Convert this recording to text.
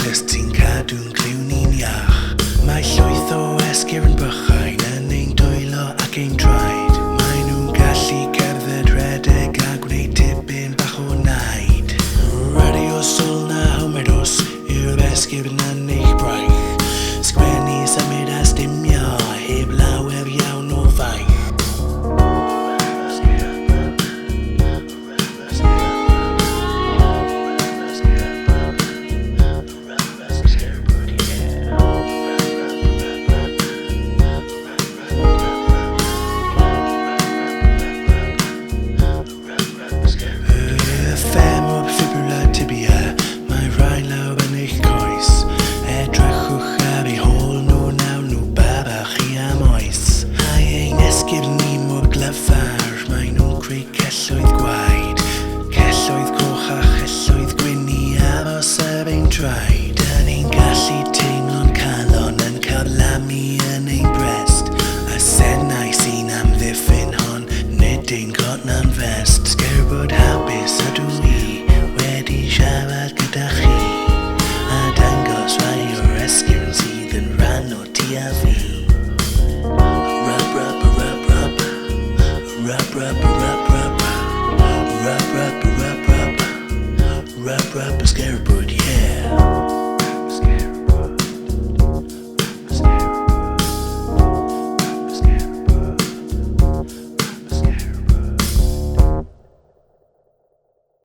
jyst ti'n cadw'n cliw ni'n iach. Mae llwyth o esgyr yn bychain yn ein dwylo ac ein traed. Mae nhw'n gallu cerdded rhedeg a gwneud tipyn bach o naid. Radio sôl na homedos yw'r esgyr yn eich braich. Sgwennu, symud a stimio heb lawer iawn o faith. Yn ein gallu teimlo'n calon yn cael lamu yn ein brest. Y senau sy'n amddiffyn hon, nid ein cotna'n fest. Sgerbwd hapus ydw i wedi siarad gyda chi, a dangos rai o'r esgyrn sydd yn rhan o ti a fi. Rub, rub, rub, rub. Rub, rub, rub, rub. Rub, rub, rub, rub. Rub, rub, Sgerbwd.